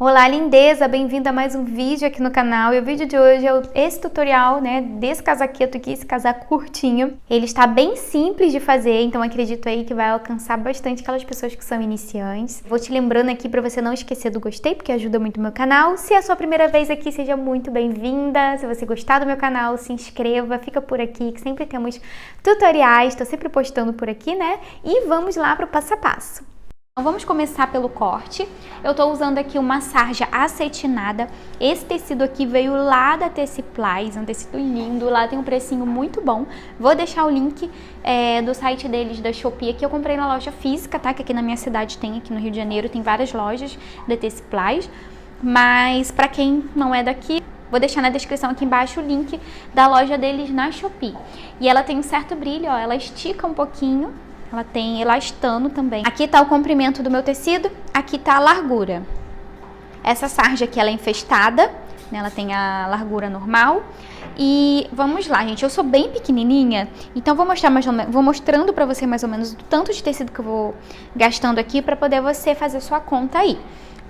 Olá, lindeza! Bem-vinda a mais um vídeo aqui no canal. E o vídeo de hoje é esse tutorial, né, desse casaqueto aqui, esse casaco curtinho. Ele está bem simples de fazer, então acredito aí que vai alcançar bastante aquelas pessoas que são iniciantes. Vou te lembrando aqui para você não esquecer do gostei, porque ajuda muito o meu canal. Se é a sua primeira vez aqui, seja muito bem-vinda. Se você gostar do meu canal, se inscreva, fica por aqui, que sempre temos tutoriais, estou sempre postando por aqui, né? E vamos lá para o passo a passo. Então, vamos começar pelo corte. Eu tô usando aqui uma sarja acetinada. Esse tecido aqui veio lá da Teciplás, um tecido lindo, lá tem um precinho muito bom. Vou deixar o link do site deles, da Shopee, aqui eu comprei na loja física, tá? Que aqui na minha cidade tem, aqui no Rio de Janeiro, tem várias lojas da Teciplás. Mas pra quem não é daqui, vou deixar na descrição aqui embaixo o link da loja deles na Shopee. E ela tem um certo brilho, ó, ela estica um pouquinho. Ela tem elastano também. Aqui tá o comprimento do meu tecido, aqui tá a largura. Essa sarja aqui, ela é infestada, né? Ela tem a largura normal. E vamos lá, gente, eu sou bem pequenininha, então vou mostrando pra você mais ou menos o tanto de tecido que eu vou gastando aqui pra poder você fazer sua conta aí.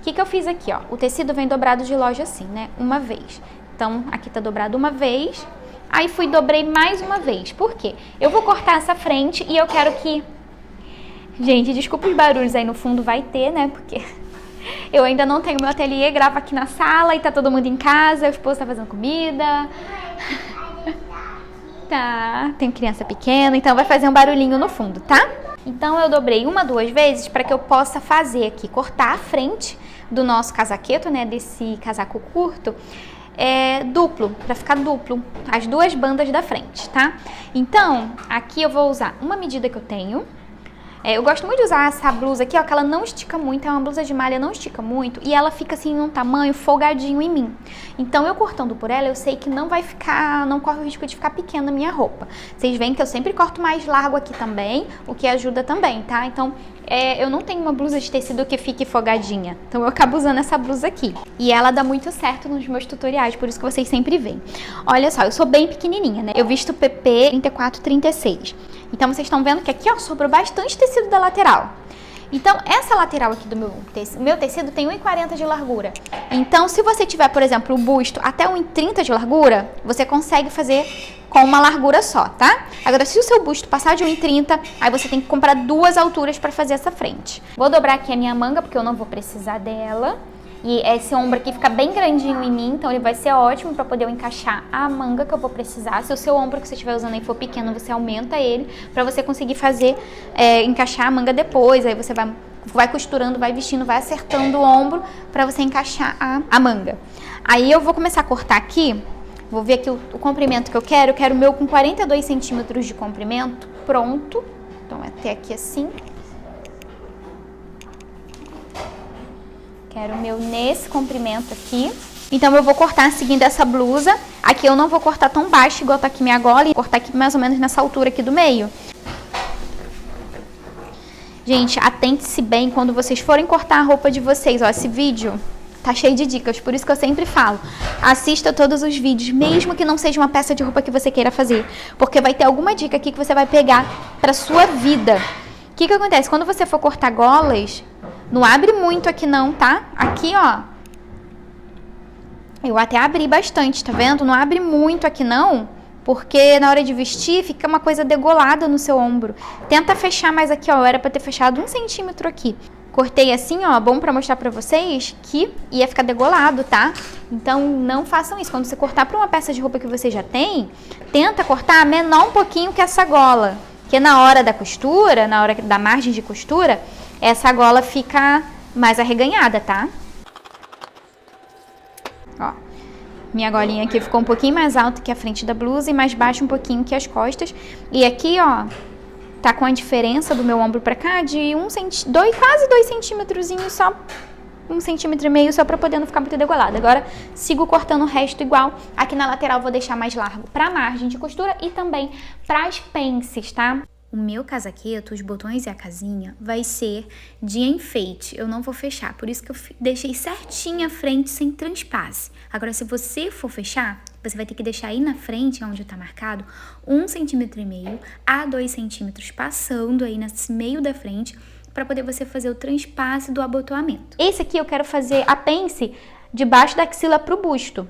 O que eu fiz aqui, ó? O tecido vem dobrado de loja assim, né? Uma vez. Então, aqui tá dobrado uma vez. Aí dobrei mais uma vez. Por quê? Eu vou cortar essa frente e eu quero que... Gente, desculpa os barulhos aí no fundo, vai ter, né? Porque eu ainda não tenho meu ateliê, gravo aqui na sala e tá todo mundo em casa, o esposo tá fazendo comida. Tá, tem criança pequena, então vai fazer um barulhinho no fundo, tá? Então eu dobrei uma, duas vezes para que eu possa fazer aqui, cortar a frente do nosso casaqueto, né? Desse casaco curto. Duplo, para ficar duplo, as duas bandas da frente, tá? Então, aqui eu vou usar uma medida que eu tenho. Eu gosto muito de usar essa blusa aqui, ó, que ela não estica muito, é uma blusa de malha, não estica muito, e ela fica assim num tamanho folgadinho em mim. Então, eu cortando por ela, eu sei que não vai ficar, não corre o risco de ficar pequena a minha roupa. Vocês veem que eu sempre corto mais largo aqui também, o que ajuda também, tá? Então, eu não tenho uma blusa de tecido que fique folgadinha, então eu acabo usando essa blusa aqui. E ela dá muito certo nos meus tutoriais, por isso que vocês sempre veem. Olha só, eu sou bem pequenininha, né? Eu visto PP 34, 36. Então, vocês estão vendo que aqui, ó, sobrou bastante tecido da lateral. Então, essa lateral aqui do meu tecido tem 1,40 de largura. Então, se você tiver, por exemplo, o busto até 1,30 de largura, você consegue fazer com uma largura só, tá? Agora, se o seu busto passar de 1,30, aí você tem que comprar duas alturas para fazer essa frente. Vou dobrar aqui a minha manga, porque eu não vou precisar dela. E esse ombro aqui fica bem grandinho em mim, então ele vai ser ótimo para poder eu encaixar a manga que eu vou precisar. Se o seu ombro que você estiver usando aí for pequeno, você aumenta ele para você conseguir fazer, encaixar a manga depois. Aí você vai costurando, vai vestindo, vai acertando o ombro para você encaixar a manga. Aí eu vou começar a cortar aqui, vou ver aqui o comprimento que eu quero o meu com 42 centímetros de comprimento, pronto. Então até aqui assim. Quero o meu nesse comprimento aqui. Então, eu vou cortar seguindo essa blusa. Aqui eu não vou cortar tão baixo, igual tá aqui minha gola. E cortar aqui mais ou menos nessa altura aqui do meio. Gente, atente-se bem quando vocês forem cortar a roupa de vocês. Ó, esse vídeo tá cheio de dicas, por isso que eu sempre falo. Assista todos os vídeos, mesmo que não seja uma peça de roupa que você queira fazer. Porque vai ter alguma dica aqui que você vai pegar pra sua vida. O que acontece? Quando você for cortar golas... Não abre muito aqui não, tá? Aqui, ó. Eu até abri bastante, tá vendo? Não abre muito aqui não, porque na hora de vestir fica uma coisa degolada no seu ombro. Tenta fechar mais aqui, ó. Era pra ter fechado 1 centímetro aqui. Cortei assim, ó, bom pra mostrar pra vocês que ia ficar degolado, tá? Então, não façam isso. Quando você cortar pra uma peça de roupa que você já tem, tenta cortar menor um pouquinho que essa gola. Porque na hora da costura, na hora da margem de costura, essa gola fica mais arreganhada, tá? Ó, minha golinha aqui ficou um pouquinho mais alta que a frente da blusa e mais baixa um pouquinho que as costas. E aqui, ó, tá com a diferença do meu ombro pra cá de quase 2 centímetrozinhos só. 1,5 centímetro só pra poder não ficar muito degolada. Agora, sigo cortando o resto igual. Aqui na lateral vou deixar mais largo pra margem de costura e também pras pences, tá? O meu casaqueto, os botões e a casinha vai ser de enfeite, eu não vou fechar, por isso que eu deixei certinho a frente sem transpasse. Agora, se você for fechar, você vai ter que deixar aí na frente, onde tá marcado, 1,5 centímetro a 2 centímetros passando aí nesse meio da frente, para poder você fazer o transpasse do abotoamento. Esse aqui eu quero fazer a pence debaixo da axila pro busto.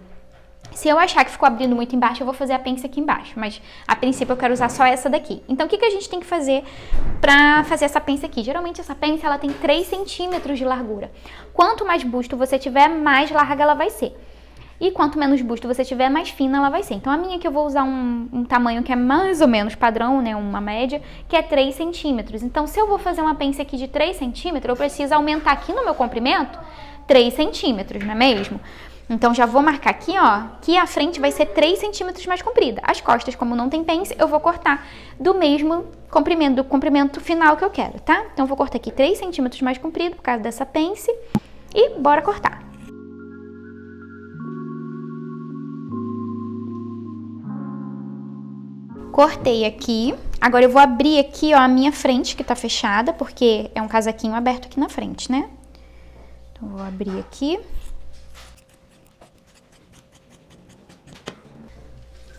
Se eu achar que ficou abrindo muito embaixo, eu vou fazer a pence aqui embaixo, mas a princípio eu quero usar só essa daqui. Então, o que a gente tem que fazer pra fazer essa pence aqui? Geralmente essa pence, ela tem 3 centímetros de largura. Quanto mais busto você tiver, mais larga ela vai ser. E quanto menos busto você tiver, mais fina ela vai ser. Então, a minha aqui eu vou usar um tamanho que é mais ou menos padrão, né, uma média, que é 3 centímetros. Então, se eu vou fazer uma pence aqui de 3 centímetros, eu preciso aumentar aqui no meu comprimento 3 centímetros, não é mesmo? Então, já vou marcar aqui, ó, que a frente vai ser 3 centímetros mais comprida. As costas, como não tem pence, eu vou cortar do mesmo comprimento, do comprimento final que eu quero, tá? Então, eu vou cortar aqui 3 centímetros mais comprido por causa dessa pence e bora cortar. Cortei aqui. Agora, eu vou abrir aqui, ó, a minha frente, que tá fechada, porque é um casaquinho aberto aqui na frente, né? Então, vou abrir aqui.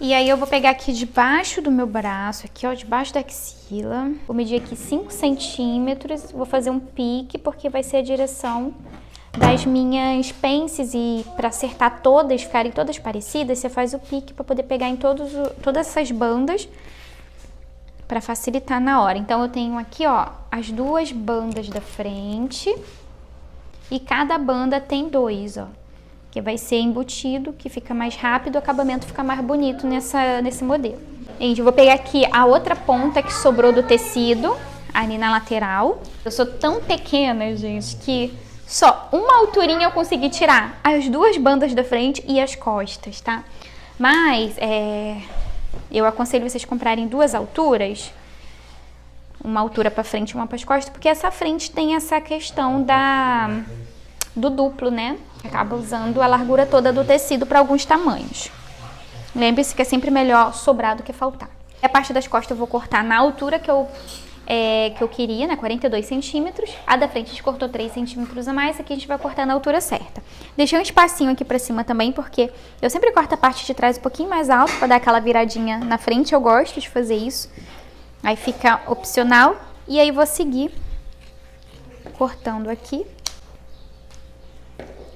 E aí eu vou pegar aqui debaixo do meu braço, aqui ó, debaixo da axila. Vou medir aqui 5 centímetros, vou fazer um pique, porque vai ser a direção das minhas pences. E para acertar todas, ficarem todas parecidas, você faz o pique para poder pegar em todas essas bandas, para facilitar na hora. Então eu tenho aqui ó, as 2 bandas da frente, e cada banda tem 2, ó. Que vai ser embutido, que fica mais rápido, o acabamento fica mais bonito nesse modelo. Gente, eu vou pegar aqui a outra ponta que sobrou do tecido, ali na lateral. Eu sou tão pequena, gente, que só uma alturinha eu consegui tirar as 2 bandas da frente e as costas, tá? Mas, eu aconselho vocês comprarem 2 alturas, uma altura pra frente e uma para as costas, porque essa frente tem essa questão do duplo, né? Acaba usando a largura toda do tecido para alguns tamanhos. Lembre-se que é sempre melhor sobrar do que faltar. A parte das costas eu vou cortar na altura que eu queria, né? 42 centímetros. A da frente a gente cortou 3 centímetros a mais. Aqui a gente vai cortar na altura certa. Deixei um espacinho aqui pra cima também, porque eu sempre corto a parte de trás um pouquinho mais alto para dar aquela viradinha na frente. Eu gosto de fazer isso. Aí fica opcional. E aí vou seguir cortando aqui.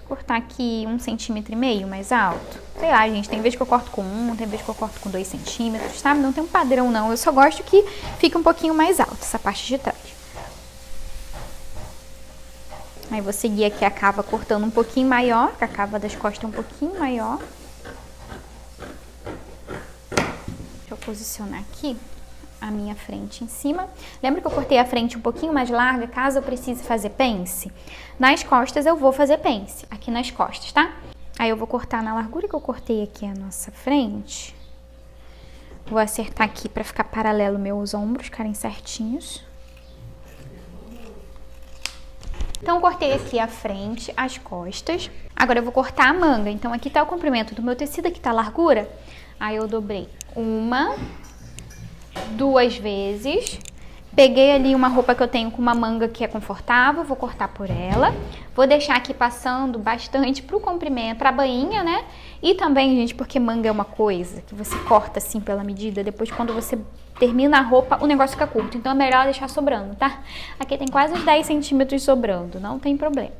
Cortar aqui 1,5 centímetro mais alto. Sei lá, gente, tem vez que eu corto com 1, tem vez que eu corto com 2 centímetros, sabe? Não tem um padrão, não. Eu só gosto que fique um pouquinho mais alto, essa parte de trás. Aí vou seguir aqui a cava cortando um pouquinho maior, que a cava das costas é um pouquinho maior. Deixa eu posicionar aqui a minha frente em cima. Lembra que eu cortei a frente um pouquinho mais larga, caso eu precise fazer pence? Nas costas eu vou fazer pence, aqui nas costas, tá? Aí eu vou cortar na largura que eu cortei aqui a nossa frente. Vou acertar aqui pra ficar paralelo meus ombros, ficarem certinhos. Então, eu cortei aqui a frente, as costas. Agora eu vou cortar a manga. Então, aqui tá o comprimento do meu tecido, aqui tá a largura. Aí eu dobrei 1, 2 vezes. Peguei ali uma roupa que eu tenho com uma manga que é confortável, vou cortar por ela. Vou deixar aqui passando bastante pro comprimento, pra bainha, né? E também, gente, porque manga é uma coisa que você corta assim pela medida, depois quando você termina a roupa, o negócio fica curto. Então é melhor deixar sobrando, tá? Aqui tem quase uns 10 centímetros sobrando, não tem problema.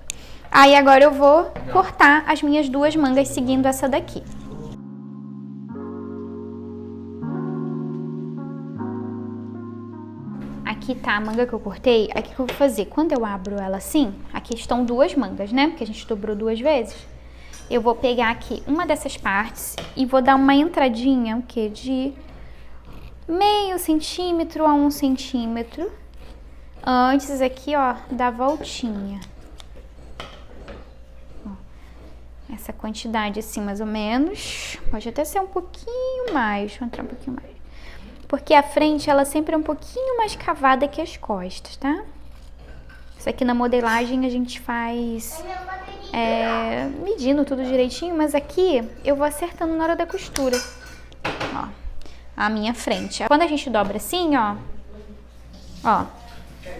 Aí agora eu vou cortar as minhas 2 mangas seguindo essa daqui. Aqui tá a manga que eu cortei. Aqui que eu vou fazer, quando eu abro ela assim, aqui estão 2 mangas, né? Porque a gente dobrou 2 vezes. Eu vou pegar aqui uma dessas partes e vou dar uma entradinha, o quê? De meio centímetro a 1 centímetro. Antes aqui, ó, da voltinha. Ó, essa quantidade assim, mais ou menos. Pode até ser um pouquinho mais. Deixa eu entrar um pouquinho mais. Porque a frente, ela sempre é um pouquinho mais cavada que as costas, tá? Isso aqui na modelagem a gente faz medindo tudo direitinho, mas aqui eu vou acertando na hora da costura. Ó, a minha frente. Quando a gente dobra assim, ó,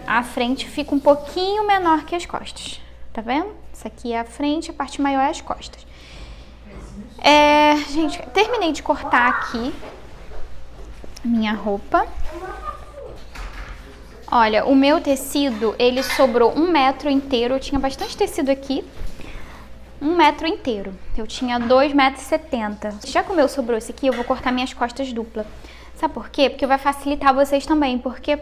a frente fica um pouquinho menor que as costas. Tá vendo? Isso aqui é a frente, a parte maior é as costas. Gente, terminei de cortar aqui minha roupa. Olha, o meu tecido, ele sobrou 1 metro inteiro, eu tinha bastante tecido aqui. 1 metro inteiro, eu tinha 2,70 m. Já que o meu sobrou esse aqui, eu vou cortar minhas costas dupla. Sabe por quê? Porque vai facilitar vocês também, porque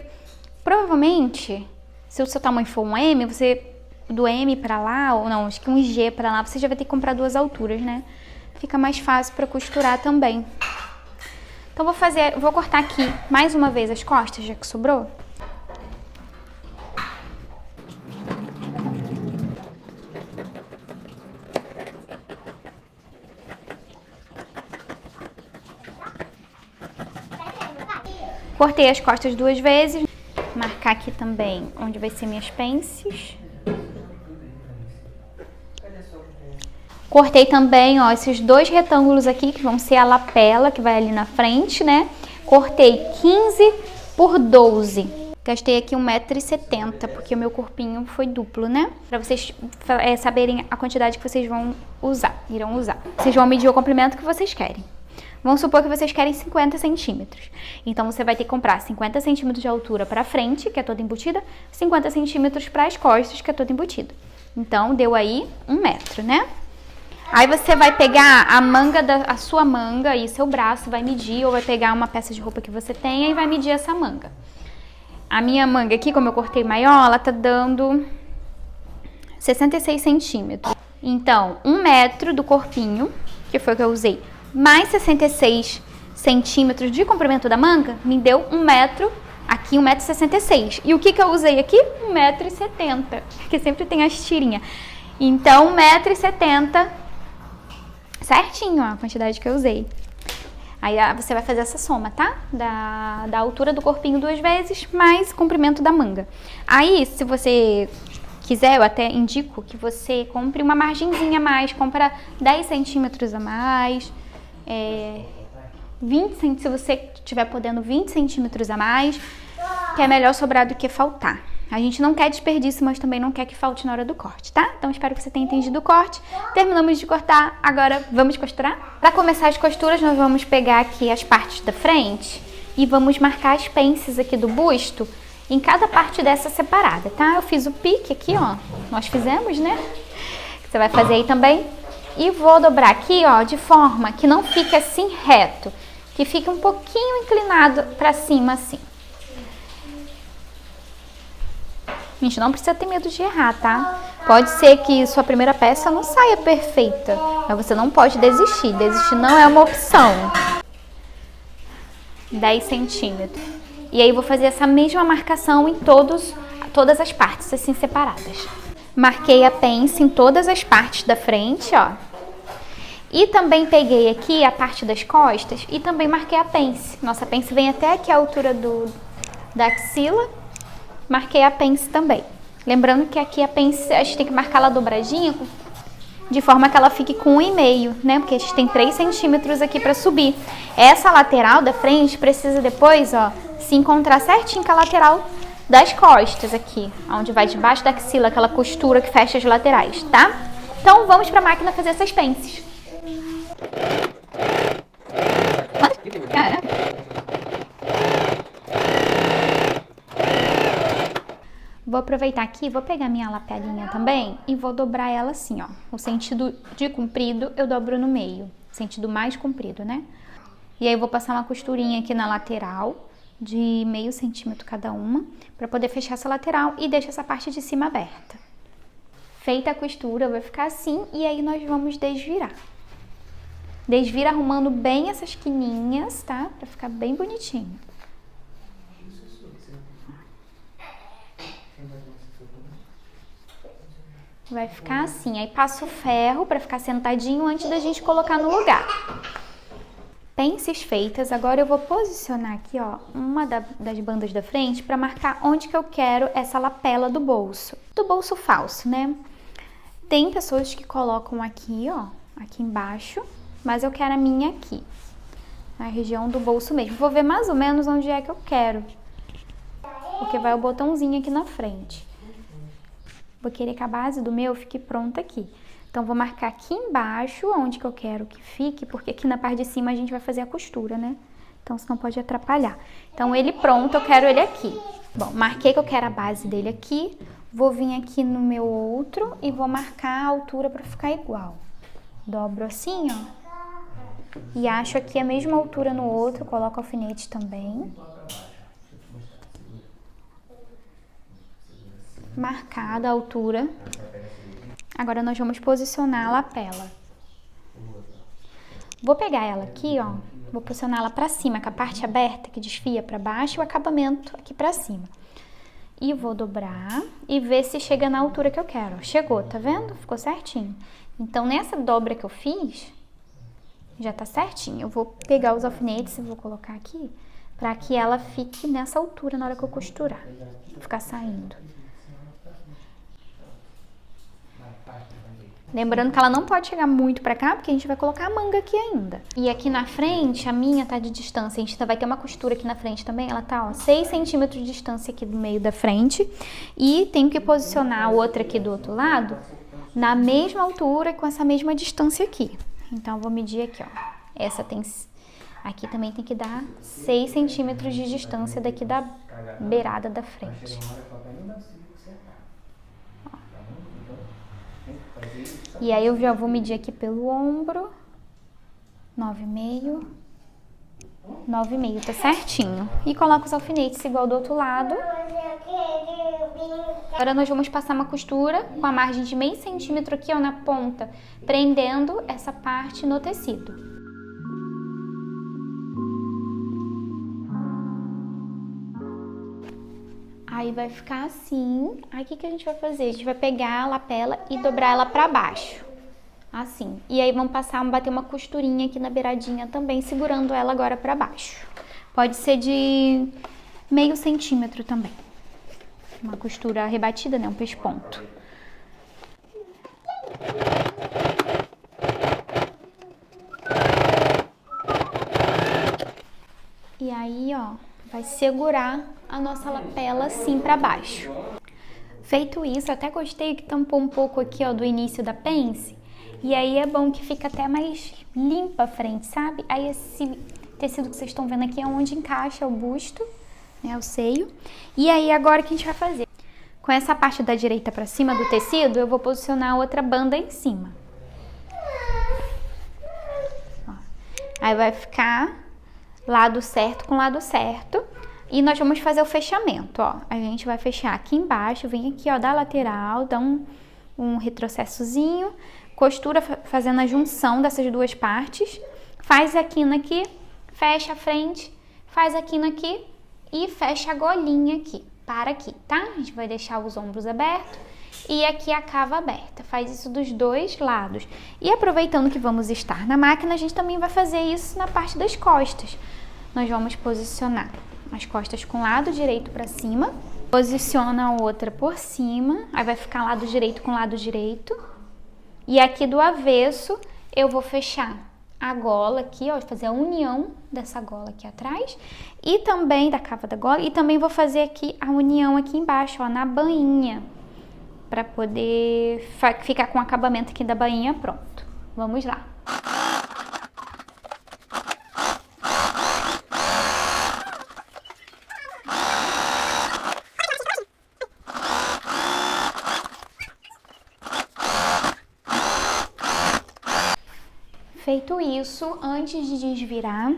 provavelmente, se o seu tamanho for um M, você, do M pra lá, ou não, acho que um G pra lá, você já vai ter que comprar 2 alturas, né? Fica mais fácil pra costurar também. Então vou cortar aqui mais uma vez as costas, já que sobrou. Cortei as costas 2 vezes. Marcar aqui também onde vai ser minhas pences. Cortei também, ó, esses 2 retângulos aqui, que vão ser a lapela, que vai ali na frente, né? Cortei 15 por 12. Gastei aqui 1,70 m, porque o meu corpinho foi duplo, né? Pra vocês saberem a quantidade que vocês irão usar. Vocês vão medir o comprimento que vocês querem. Vamos supor que vocês querem 50 centímetros. Então, você vai ter que comprar 50 centímetros de altura para frente, que é toda embutida, 50 centímetros para as costas, que é toda embutida. Então, deu aí 1 metro, né? Aí você vai pegar a sua manga e seu braço, vai medir, ou vai pegar uma peça de roupa que você tenha e vai medir essa manga. A minha manga aqui, como eu cortei maior, ela tá dando 66 centímetros. Então, 1 metro do corpinho, que foi o que eu usei, mais 66 centímetros de comprimento da manga, me deu 1 metro, aqui 1,66 m. E o que eu usei aqui? 1,70 m, porque sempre tem as tirinhas. Então, 1,70 m, certinho ó, a quantidade que eu usei. Aí você vai fazer essa soma, tá? Da altura do corpinho 2 vezes, mais o comprimento da manga. Aí, se você quiser, eu até indico que você compre uma margenzinha a mais, compra 10 centímetros a mais, 20 centímetros, se você estiver podendo 20 centímetros a mais, que é melhor sobrar do que faltar. A gente não quer desperdício, mas também não quer que falte na hora do corte, tá? Então, espero que você tenha entendido o corte. Terminamos de cortar, agora vamos costurar? Para começar as costuras, nós vamos pegar aqui as partes da frente e vamos marcar as pences aqui do busto em cada parte dessa separada, tá? Eu fiz o pique aqui, ó, nós fizemos, né? Você vai fazer aí também. E vou dobrar aqui, ó, de forma que não fique assim reto, que fique um pouquinho inclinado pra cima, assim. Gente, não precisa ter medo de errar, tá? Pode ser que sua primeira peça não saia perfeita, mas você não pode desistir. Desistir não é uma opção. 10 centímetros. E aí, vou fazer essa mesma marcação em todas as partes, assim, separadas. Marquei a pence em todas as partes da frente, ó. E também peguei aqui a parte das costas e também marquei a pence. Nossa pence vem até aqui a altura da axila. Marquei a pence também. Lembrando que aqui a pence, a gente tem que marcar ela dobradinha, de forma que ela fique com 1,5, né? Porque a gente tem 3 centímetros aqui pra subir. Essa lateral da frente precisa depois, ó, se encontrar certinho com a lateral das costas aqui, onde vai debaixo da axila, aquela costura que fecha as laterais, tá? Então, vamos pra máquina fazer essas pences. Vou aproveitar aqui, vou pegar minha lapelinha também e vou dobrar ela assim, ó. O sentido de comprido eu dobro no meio, sentido mais comprido, né? E aí eu vou passar uma costurinha aqui na lateral, de 0,5 centímetro cada uma, pra poder fechar essa lateral e deixar essa parte de cima aberta. Feita a costura, vai ficar assim e aí nós vamos desvirar. Desvira arrumando bem essas quininhas, tá? Pra ficar bem bonitinho. Vai ficar assim, aí passa o ferro pra ficar sentadinho antes da gente colocar no lugar. Pences feitas, agora eu vou posicionar aqui, ó, uma das bandas da frente pra marcar onde que eu quero essa lapela do bolso falso, né? Tem pessoas que colocam aqui, ó, aqui embaixo, mas eu quero a minha aqui, na região do bolso mesmo. Vou ver mais ou menos onde é que eu quero, porque vai o botãozinho aqui na frente. Vou querer que a base do meu fique pronta aqui. Então, vou marcar aqui embaixo, onde que eu quero que fique, porque aqui na parte de cima a gente vai fazer a costura, né? Então, senão pode atrapalhar. Então, ele pronto, eu quero ele aqui. Bom, marquei que eu quero a base dele aqui. Vou vir aqui no meu outro e vou marcar a altura para ficar igual. Dobro assim, ó. E acho aqui a mesma altura no outro, coloco alfinete também. Marcada a altura. Agora nós vamos posicionar a lapela. Vou pegar ela aqui, ó. Vou posicionar ela pra cima, com a parte aberta que desfia pra baixo e o acabamento aqui pra cima. E vou dobrar e ver se chega na altura que eu quero. Chegou, tá vendo? Ficou certinho. Então, nessa dobra que eu fiz, já tá certinho. Eu vou pegar os alfinetes e vou colocar aqui pra que ela fique nessa altura na hora que eu costurar. Ficar saindo. Lembrando que ela não pode chegar muito pra cá, porque a gente vai colocar a manga aqui ainda. E aqui na frente, a minha tá de distância. A gente vai ter uma costura aqui na frente também. Ela tá, ó, 6 centímetros de distância aqui do meio da frente. E tenho que posicionar a outra aqui do outro lado na mesma altura, com essa mesma distância aqui. Então, eu vou medir aqui, ó. Essa tem... Aqui também tem que dar 6 centímetros de distância daqui da beirada da frente. E aí eu já vou medir aqui pelo ombro, 9,5, 9,5, tá certinho. E coloco os alfinetes igual do outro lado. Agora nós vamos passar uma costura com a margem de meio centímetro aqui, ó, na ponta, prendendo essa parte no tecido. Aí vai ficar assim. Aí o que a gente vai fazer? A gente vai pegar a lapela e dobrar ela pra baixo. Assim. E aí vamos bater uma costurinha aqui na beiradinha também, segurando ela agora pra baixo. Pode ser de meio centímetro também. Uma costura rebatida, né? Um pesponto. E aí, ó, vai segurar a nossa lapela assim pra baixo. Feito isso, até gostei que tampou um pouco aqui, ó, do início da pence. E aí é bom que fica até mais limpa a frente, sabe? Aí esse tecido que vocês estão vendo aqui é onde encaixa o busto, né, o seio. E aí agora o que a gente vai fazer? Com essa parte da direita pra cima do tecido, eu vou posicionar a outra banda em cima. Ó. Aí vai ficar lado certo com lado certo. E nós vamos fazer o fechamento, ó. A gente vai fechar aqui embaixo, vem aqui, ó, da lateral, dá um retrocessozinho, costura fazendo a junção dessas duas partes, faz a quina aqui, fecha a frente, faz a quina aqui e fecha a golinha aqui, para aqui, tá? A gente vai deixar os ombros abertos e aqui a cava aberta. Faz isso dos dois lados. E aproveitando que vamos estar na máquina, a gente também vai fazer isso na parte das costas. Nós vamos posicionar as costas com o lado direito para cima, posiciona a outra por cima, aí vai ficar lado direito com lado direito. E aqui do avesso eu vou fechar a gola aqui, ó, fazer a união dessa gola aqui atrás e também da cava da gola, e também vou fazer aqui a união aqui embaixo, ó, na bainha, para poder ficar com o acabamento aqui da bainha pronto. Vamos lá. Feito isso, antes de desvirar,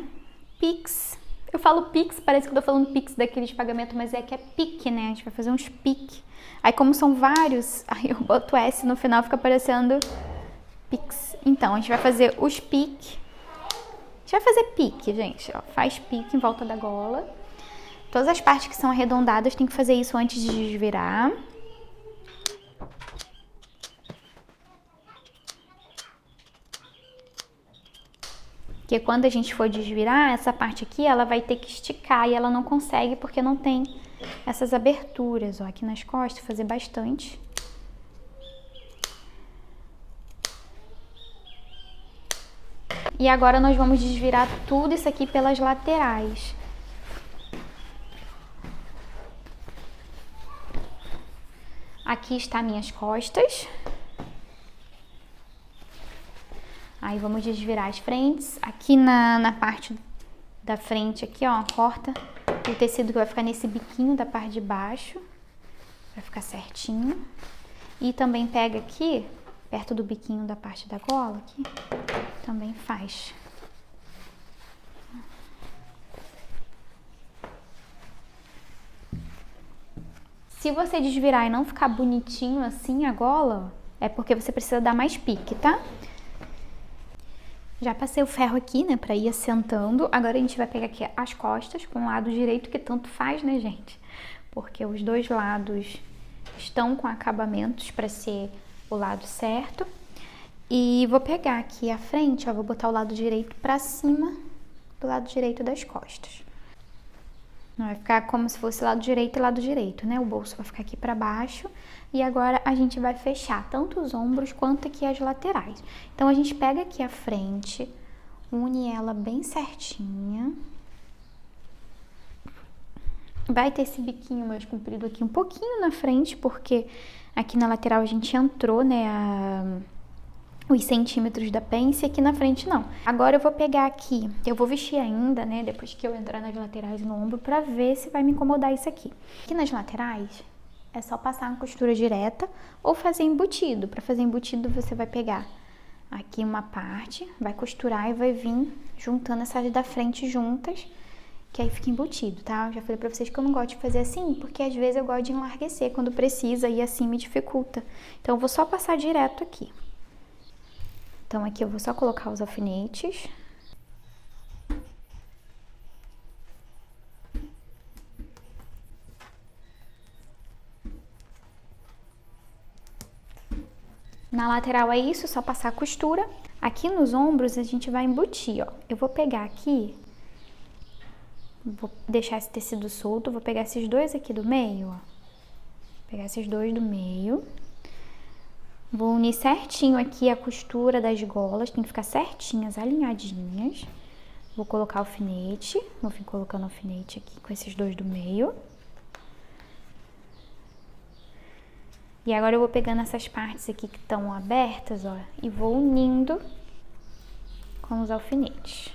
Pix. Eu falo Pix, parece que eu tô falando Pix daquele de pagamento, mas é que é pique, né? A gente vai fazer uns pique. Aí como são vários, aí eu boto S no final, fica aparecendo Pix. Então, a gente vai fazer os pique. A gente vai fazer pique, gente, ó. Faz pique em volta da gola. Todas as partes que são arredondadas tem que fazer isso antes de desvirar. Porque quando a gente for desvirar, essa parte aqui, ela vai ter que esticar e ela não consegue porque não tem essas aberturas, ó, aqui nas costas, fazer bastante. E agora nós vamos desvirar tudo isso aqui pelas laterais. Aqui está minhas costas. Aí vamos desvirar as frentes. Aqui na parte da frente aqui, ó, corta o tecido que vai ficar nesse biquinho da parte de baixo, vai ficar certinho. E também pega aqui, perto do biquinho da parte da gola, aqui, também faz. Se você desvirar e não ficar bonitinho assim a gola, é porque você precisa dar mais pique, tá? Já passei o ferro aqui, né, pra ir assentando. Agora a gente vai pegar aqui as costas com o lado direito, que tanto faz, né, gente? Porque os dois lados estão com acabamentos pra ser o lado certo. E vou pegar aqui a frente, ó, vou botar o lado direito pra cima do lado direito das costas. Vai ficar como se fosse lado direito e lado direito, né? O bolso vai ficar aqui pra baixo. E agora a gente vai fechar tanto os ombros quanto aqui as laterais. Então a gente pega aqui a frente, une ela bem certinha. Vai ter esse biquinho mais comprido aqui um pouquinho na frente, porque aqui na lateral a gente entrou, né, os centímetros da pence, aqui na frente não. Agora eu vou pegar aqui, eu vou vestir ainda, né, depois que eu entrar nas laterais no ombro, pra ver se vai me incomodar isso aqui. Aqui nas laterais é só passar uma costura direta ou fazer embutido. Pra fazer embutido você vai pegar aqui uma parte, vai costurar e vai vir juntando essas da frente juntas, que aí fica embutido, tá? Eu já falei pra vocês que eu não gosto de fazer assim, porque às vezes eu gosto de enlarguecer quando precisa e assim me dificulta. Então eu vou só passar direto aqui. Então aqui eu vou só colocar os alfinetes. Na lateral é isso, só passar a costura. Aqui nos ombros a gente vai embutir, ó. Eu vou pegar aqui, vou deixar esse tecido solto, vou pegar esses dois aqui do meio, ó. Pegar esses dois do meio. Vou unir certinho aqui a costura das golas, tem que ficar certinhas, alinhadinhas. Vou colocar alfinete, vou vir colocando alfinete aqui com esses dois do meio. E agora eu vou pegando essas partes aqui que estão abertas, ó, e vou unindo com os alfinetes.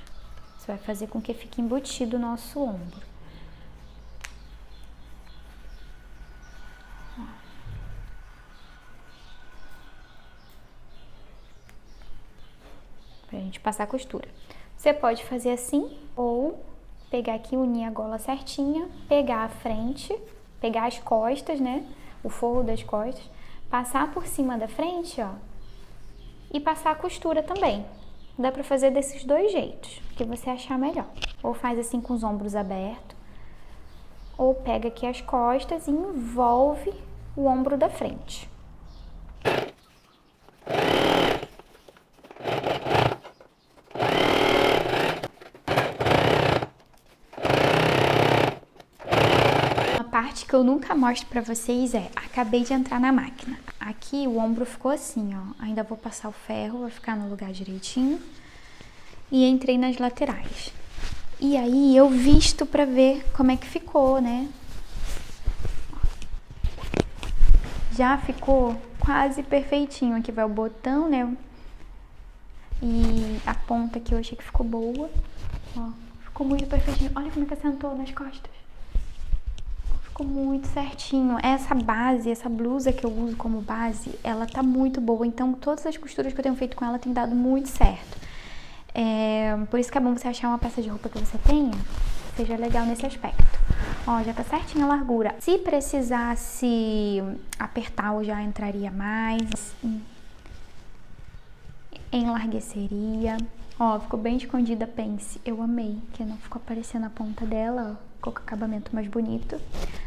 Isso vai fazer com que fique embutido o nosso ombro. Pra gente passar a costura. Você pode fazer assim, ou pegar aqui, unir a gola certinha, pegar a frente, pegar as costas, né, o forro das costas, passar por cima da frente, ó, e passar a costura também. Dá pra fazer desses dois jeitos, que você achar melhor. Ou faz assim com os ombros abertos, ou pega aqui as costas e envolve o ombro da frente. Parte que eu nunca mostro pra vocês é, acabei de entrar na máquina. Aqui o ombro ficou assim, ó. Ainda vou passar o ferro, vai ficar no lugar direitinho. E entrei nas laterais. E aí eu visto pra ver como é que ficou, né? Já ficou quase perfeitinho. Aqui vai o botão, né? E a ponta aqui eu achei que ficou boa. Ó, ficou muito perfeitinho. Olha como é que assentou nas costas. Ficou muito certinho. Essa base, essa blusa que eu uso como base, ela tá muito boa. Então, todas as costuras que eu tenho feito com ela tem dado muito certo. Por isso que é bom você achar uma peça de roupa que você tenha, seja legal nesse aspecto. Ó, já tá certinha a largura. Se precisasse apertar, eu já entraria mais. Enlargueceria. Ó, ficou bem escondida a pence. Eu amei, que não ficou aparecendo a ponta dela, ó. Ficou com acabamento mais bonito.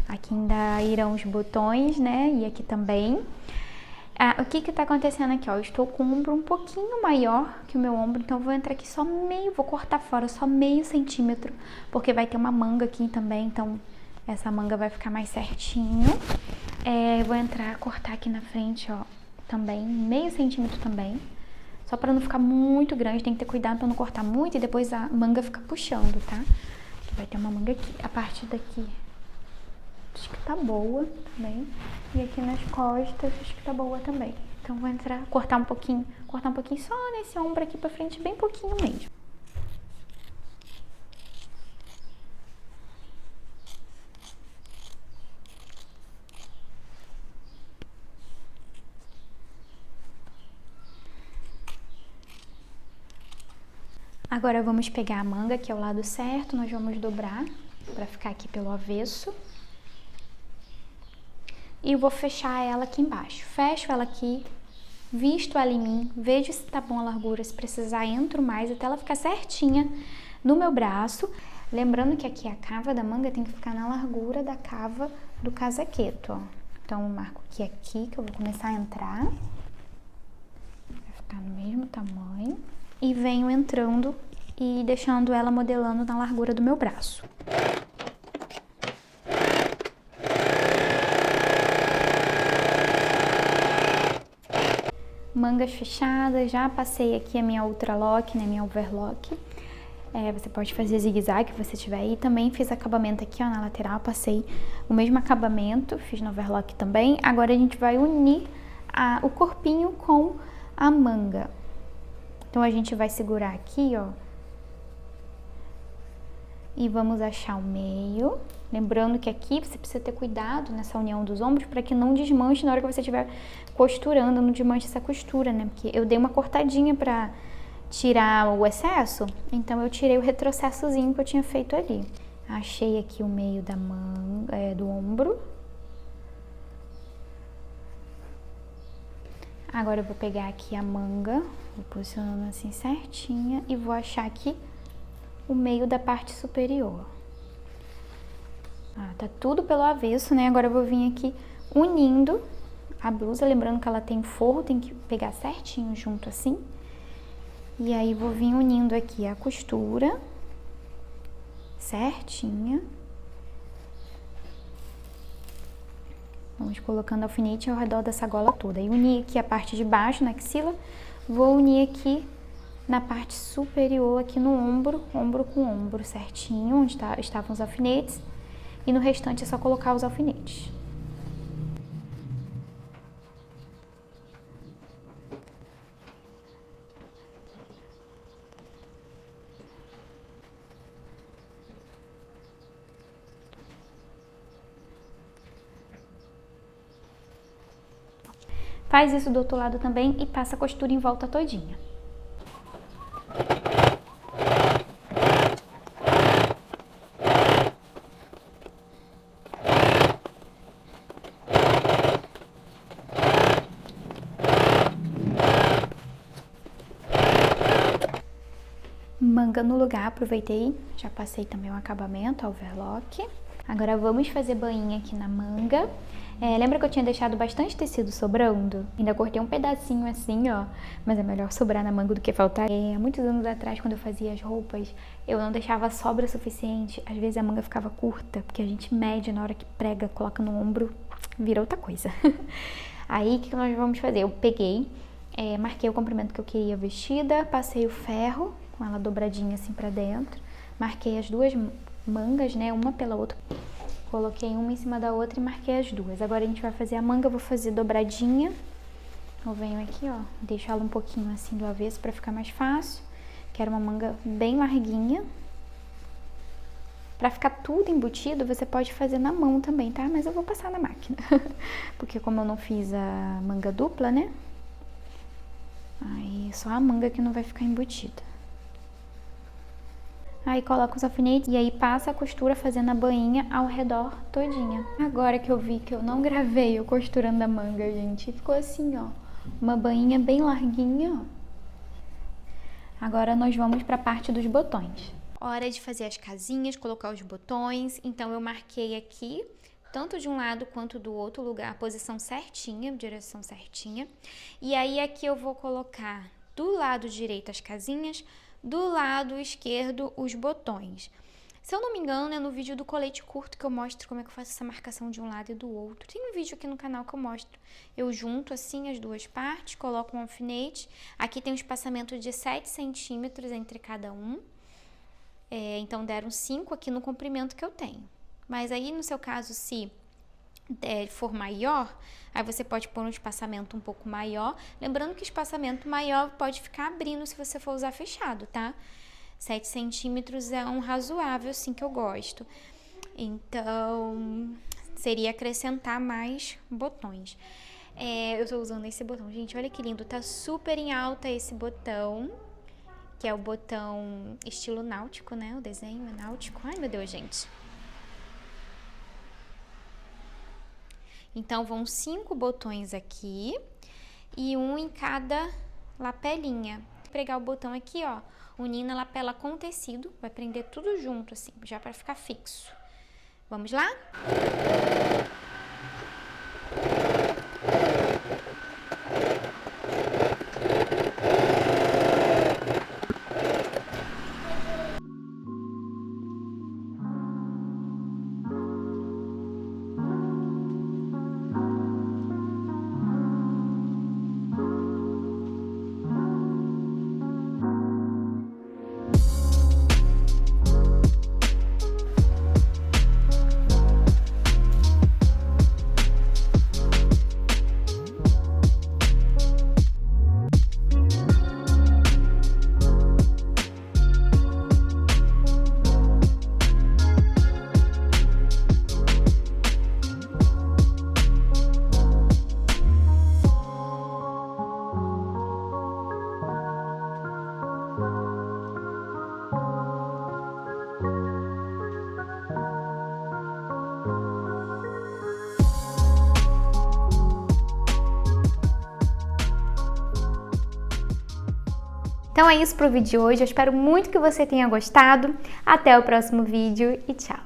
Aqui ainda irão os botões, né? E aqui também. O que tá acontecendo aqui, ó? Eu estou com o ombro um pouquinho maior que o meu ombro, então eu vou entrar aqui só meio, vou cortar fora só meio centímetro, porque vai ter uma manga aqui também, então essa manga vai ficar mais certinho. Vou entrar, cortar aqui na frente, ó, também, meio centímetro também. Só pra não ficar muito grande, tem que ter cuidado pra não cortar muito e depois a manga fica puxando, tá? Vai ter uma manga aqui. A parte daqui acho que tá boa também. E aqui nas costas acho que tá boa também. Então vou entrar, cortar um pouquinho só nesse ombro aqui pra frente, bem pouquinho mesmo. Agora vamos pegar a manga, que é o lado certo, nós vamos dobrar para ficar aqui pelo avesso. E vou fechar ela aqui embaixo. Fecho ela aqui, visto ela em mim, vejo se tá bom a largura, se precisar entro mais até ela ficar certinha no meu braço. Lembrando que aqui a cava da manga tem que ficar na largura da cava do casaqueto, ó. Então eu marco aqui que eu vou começar a entrar. Vai ficar no mesmo tamanho. E venho entrando e deixando ela modelando na largura do meu braço. Mangas fechadas, já passei aqui a minha ultralock, né, minha overlock. Você pode fazer zigue-zague se você tiver aí. Também fiz acabamento aqui, ó, na lateral, passei o mesmo acabamento, fiz no overlock também. Agora a gente vai unir o corpinho com a manga. Então a gente vai segurar aqui, ó, e vamos achar o meio. Lembrando que aqui você precisa ter cuidado nessa união dos ombros para que não desmanche na hora que você estiver costurando, não desmanche essa costura, né? Porque eu dei uma cortadinha para tirar o excesso, então eu tirei o retrocessozinho que eu tinha feito ali. Achei aqui o meio da manga, do ombro. Agora eu vou pegar aqui a manga, vou posicionando assim certinha e vou achar aqui o meio da parte superior. Tá tudo pelo avesso, né? Agora eu vou vir aqui unindo a blusa, lembrando que ela tem forro, tem que pegar certinho junto assim. E aí vou vir unindo aqui a costura certinha. Vamos colocando alfinete ao redor dessa gola toda. E unir aqui a parte de baixo, na axila. Vou unir aqui na parte superior, aqui no ombro, ombro com ombro certinho, onde estavam os alfinetes. E no restante é só colocar os alfinetes. Faz isso do outro lado também e passa a costura em volta todinha. Manga no lugar, aproveitei, já passei também o acabamento, a overlock. Agora vamos fazer bainha aqui na manga. Lembra que eu tinha deixado bastante tecido sobrando? Ainda cortei um pedacinho assim, ó, mas é melhor sobrar na manga do que faltar. Há muitos anos atrás, quando eu fazia as roupas, eu não deixava sobra suficiente. Às vezes a manga ficava curta, porque a gente mede na hora que prega, coloca no ombro, vira outra coisa. Aí, o que nós vamos fazer? Eu peguei, marquei o comprimento que eu queria vestida, passei o ferro, com ela dobradinha assim pra dentro, marquei as duas mangas, né, uma pela outra. Coloquei uma em cima da outra e marquei as duas. Agora a gente vai fazer a manga, eu vou fazer dobradinha. Eu venho aqui, ó, deixo ela um pouquinho assim do avesso pra ficar mais fácil. Quero uma manga bem larguinha. Pra ficar tudo embutido, você pode fazer na mão também, tá? Mas eu vou passar na máquina. Porque como eu não fiz a manga dupla, né? Aí só a manga que não vai ficar embutida. Aí coloca os alfinetes e aí passa a costura fazendo a bainha ao redor todinha. Agora que eu vi que eu não gravei eu costurando a manga, gente, ficou assim, ó, uma bainha bem larguinha, ó. Agora nós vamos para a parte dos botões. Hora de fazer as casinhas, colocar os botões. Então eu marquei aqui, tanto de um lado quanto do outro lugar, a posição certinha, direção certinha. E aí aqui eu vou colocar do lado direito as casinhas, do lado esquerdo os botões. Se eu não me engano, é no vídeo do colete curto que eu mostro como é que eu faço essa marcação de um lado e do outro. Tem um vídeo aqui no canal que eu mostro. Eu junto assim as duas partes, coloco um alfinete. Aqui tem um espaçamento de 7 centímetros entre cada um. Então deram 5 aqui no comprimento que eu tenho. Mas aí no seu caso, se for maior, aí você pode pôr um espaçamento um pouco maior. Lembrando que espaçamento maior pode ficar abrindo se você for usar fechado, tá? 7 centímetros é um razoável, assim, que eu gosto. Então, seria acrescentar mais botões. Eu tô usando esse botão. Gente, olha que lindo. Tá super em alta esse botão. que é o botão estilo náutico, né? O desenho é náutico. Ai, meu Deus, gente. Então, vão 5 botões aqui e um em cada lapelinha. Vou pregar o botão aqui, ó, unindo a lapela com o tecido. Vai prender tudo junto, assim, já para ficar fixo. Vamos lá? Então é isso pro vídeo de hoje, eu espero muito que você tenha gostado. Até o próximo vídeo e tchau!